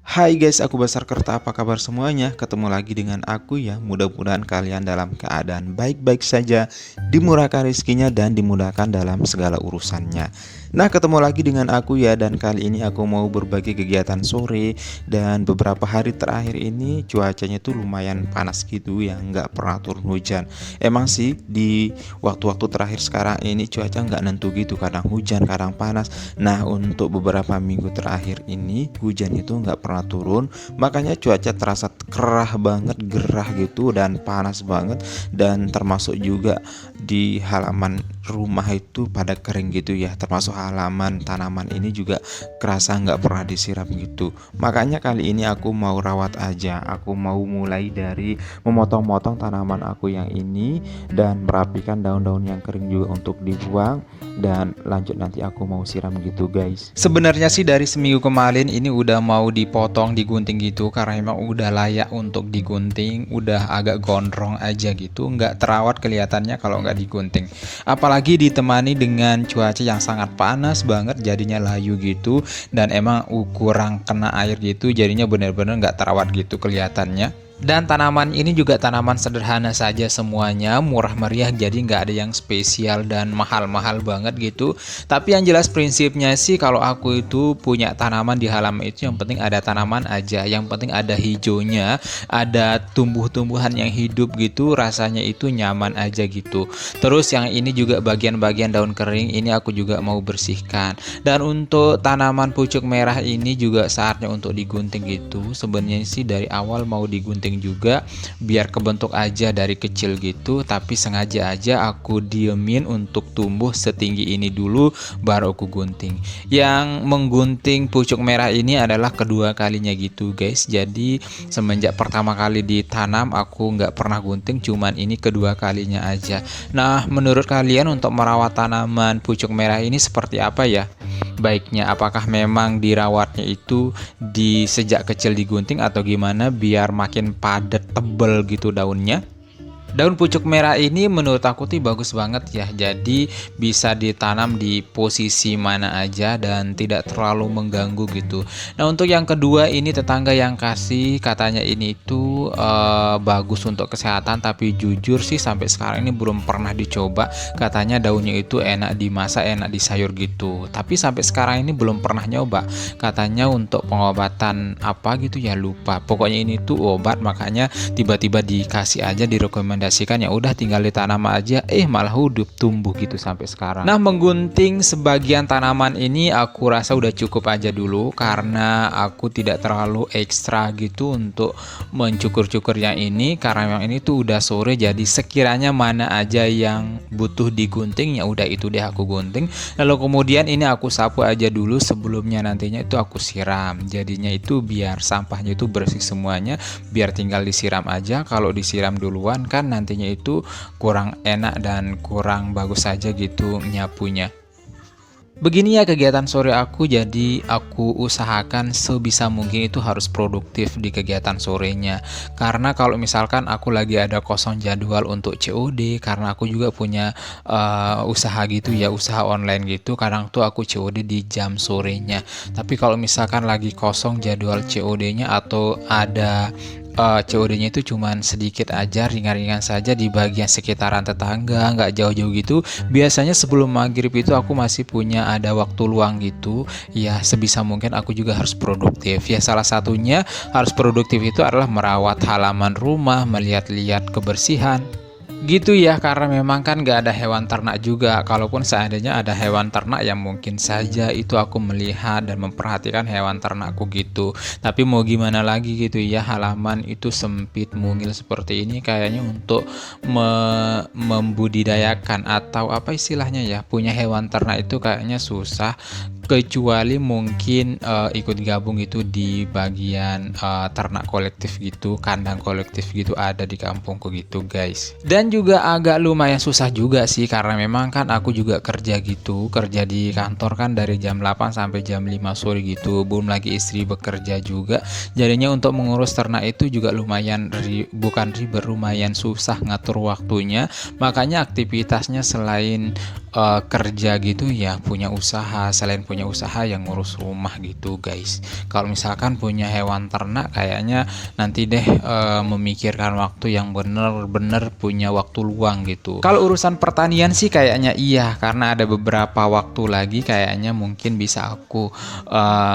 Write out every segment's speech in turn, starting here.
Hai guys, aku Basar Kerta. Apa kabar semuanya? Ketemu lagi dengan aku ya. Mudah-mudahan kalian dalam keadaan baik-baik saja, dimurahkan rezekinya dan dimudahkan dalam segala urusannya. Nah, ketemu lagi dengan aku ya, dan kali ini aku mau berbagi kegiatan sore. Dan beberapa hari terakhir ini cuacanya tuh lumayan panas gitu ya, nggak pernah turun hujan. Emang sih di waktu-waktu terakhir sekarang ini cuaca nggak nentu gitu, kadang hujan, kadang panas. Nah, untuk beberapa minggu terakhir ini hujan itu nggak pernah turun, makanya cuaca terasa kerah banget, gerah gitu dan panas banget. Dan termasuk juga di halaman rumah itu pada kering gitu ya, termasuk halaman tanaman ini juga kerasa nggak pernah disiram gitu. Makanya kali ini aku mau rawat aja. Aku mau mulai dari memotong-motong tanaman aku yang ini dan merapikan daun-daun yang kering juga untuk dibuang, dan lanjut nanti aku mau siram gitu guys. Sebenarnya sih dari seminggu kemarin ini udah mau dipotong, digunting gitu, karena emang udah layak untuk digunting, udah agak gondrong aja gitu, nggak terawat kelihatannya kalau nggak digunting. Apalagi ditemani dengan cuaca yang sangat panas banget, jadinya layu gitu, dan emang kurang kena air gitu, jadinya bener-bener nggak terawat gitu kelihatannya. Dan tanaman ini juga tanaman sederhana saja semuanya, murah meriah, jadi nggak ada yang spesial dan mahal-mahal banget gitu. Tapi yang jelas prinsipnya sih, kalau aku itu punya tanaman di halaman itu yang penting ada tanaman aja, yang penting ada hijaunya, ada tumbuh-tumbuhan yang hidup gitu, rasanya itu nyaman aja gitu. Terus yang ini juga bagian-bagian daun kering ini aku juga mau bersihkan. Dan untuk tanaman pucuk merah ini juga saatnya untuk digunting gitu. Sebenarnya sih dari awal mau digunting juga biar kebentuk aja dari kecil gitu, tapi sengaja aja aku diemin untuk tumbuh setinggi ini dulu baru aku gunting. Yang menggunting pucuk merah ini adalah kedua kalinya gitu guys, jadi semenjak pertama kali ditanam aku nggak pernah gunting, cuman ini kedua kalinya aja. Nah, menurut kalian untuk merawat tanaman pucuk merah ini seperti apa ya baiknya? Apakah memang dirawatnya itu di sejak kecil digunting atau gimana biar makin padat tebel gitu daunnya? Daun pucuk merah ini menurut aku tuh bagus banget ya, jadi bisa ditanam di posisi mana aja dan tidak terlalu mengganggu gitu. Nah, untuk yang kedua ini tetangga yang kasih, katanya ini itu bagus untuk kesehatan, tapi jujur sih sampai sekarang ini belum pernah dicoba. Katanya daunnya itu enak dimasak, enak di sayur gitu, tapi sampai sekarang ini belum pernah nyoba. Katanya untuk pengobatan apa gitu ya, lupa, pokoknya ini tuh obat, makanya tiba-tiba dikasih aja, direkomendasikan, ya udah tinggal ditanam aja, malah hidup tumbuh gitu sampai sekarang. Nah, menggunting sebagian tanaman ini aku rasa udah cukup aja dulu, karena aku tidak terlalu ekstra gitu untuk mencukur-cukur yang ini, karena yang ini tuh udah sore, jadi sekiranya mana aja yang butuh digunting ya udah itu deh aku gunting. Lalu kemudian ini aku sapu aja dulu sebelumnya, nantinya itu aku siram, jadinya itu biar sampahnya itu bersih semuanya, biar tinggal disiram aja. Kalau disiram duluan kan nantinya itu kurang enak dan kurang bagus saja gitu nyapunya. Begini ya kegiatan sore aku, jadi aku usahakan sebisa mungkin itu harus produktif di kegiatan sorenya. Karena kalau misalkan aku lagi ada kosong jadwal untuk COD, karena aku juga punya usaha gitu ya, usaha online gitu, kadang tuh aku COD di jam sorenya. Tapi kalau misalkan lagi kosong jadwal COD-nya atau ada COD-nya itu cuman sedikit aja, ringan-ringan saja di bagian sekitaran tetangga, nggak jauh-jauh gitu. Biasanya sebelum maghrib itu aku masih punya ada waktu luang gitu. Ya sebisa mungkin aku juga harus produktif. Ya salah satunya harus produktif itu adalah merawat halaman rumah, melihat-lihat kebersihan. Gitu ya, karena memang kan gak ada hewan ternak juga. Kalaupun seandainya ada hewan ternak ya mungkin saja itu aku melihat dan memperhatikan hewan ternakku gitu. Tapi mau gimana lagi gitu ya, halaman itu sempit mungil seperti ini, kayaknya untuk membudidayakan atau apa istilahnya ya, punya hewan ternak itu kayaknya susah, kecuali mungkin ikut gabung itu di bagian ternak kolektif gitu, kandang kolektif gitu ada di kampungku gitu guys. Dan juga agak lumayan susah juga sih, karena memang kan aku juga kerja gitu, kerja di kantor kan dari jam 8 sampai jam 5 sore gitu, belum lagi istri bekerja juga, jadinya untuk mengurus ternak itu juga lumayan bukan ribet, lumayan susah ngatur waktunya. Makanya aktivitasnya selain kerja gitu ya, punya usaha, selain punya punya usaha yang ngurus rumah gitu guys. Kalau misalkan punya hewan ternak kayaknya nanti deh memikirkan waktu yang bener-bener punya waktu luang gitu. Kalau urusan pertanian sih kayaknya iya, karena ada beberapa waktu lagi kayaknya mungkin bisa aku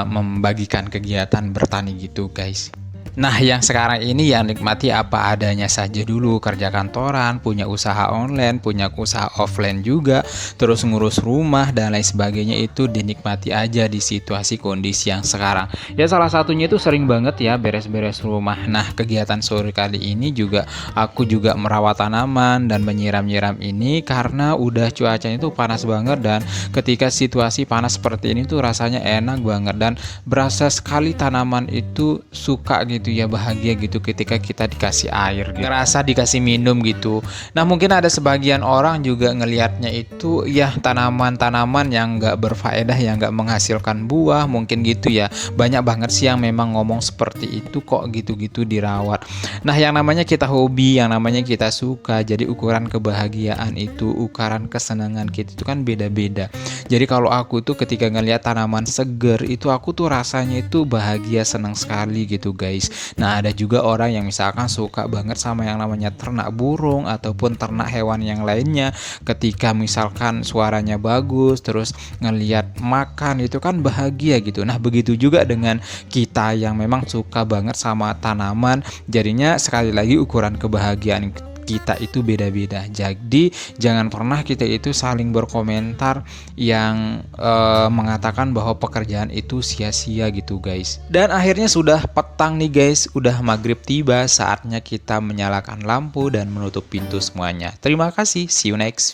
membagikan kegiatan bertani gitu guys. Nah, yang sekarang ini yang nikmati apa adanya saja dulu, kerja kantoran, punya usaha online, punya usaha offline juga, terus ngurus rumah dan lain sebagainya itu dinikmati aja di situasi kondisi yang sekarang. Ya salah satunya itu sering banget ya beres-beres rumah. Nah, kegiatan sore kali ini juga aku juga merawat tanaman dan menyiram-nyiram ini karena udah cuacanya itu panas banget, dan ketika situasi panas seperti ini tuh rasanya enak banget dan berasa sekali tanaman itu suka gitu ya, bahagia gitu ketika kita dikasih air gitu, ngerasa dikasih minum gitu. Nah mungkin ada sebagian orang juga ngelihatnya itu ya tanaman-tanaman yang nggak berfaedah, yang nggak menghasilkan buah mungkin gitu ya. Banyak banget sih yang memang ngomong seperti itu, kok gitu-gitu dirawat. Nah yang namanya kita hobi, yang namanya kita suka, jadi ukuran kebahagiaan itu, ukuran kesenangan kita itu kan beda-beda. Jadi kalau aku tuh ketika ngelihat tanaman seger itu aku tuh rasanya itu bahagia, senang sekali gitu guys. Nah ada juga orang yang misalkan suka banget sama yang namanya ternak burung ataupun ternak hewan yang lainnya, ketika misalkan suaranya bagus terus ngelihat makan itu kan bahagia gitu. Nah begitu juga dengan kita yang memang suka banget sama tanaman, jadinya sekali lagi ukuran kebahagiaan kita itu beda-beda. Jadi jangan pernah kita itu saling berkomentar yang mengatakan bahwa pekerjaan itu sia-sia gitu guys. Dan akhirnya sudah petang nih guys, udah maghrib tiba, saatnya kita menyalakan lampu dan menutup pintu semuanya. Terima kasih, see you next.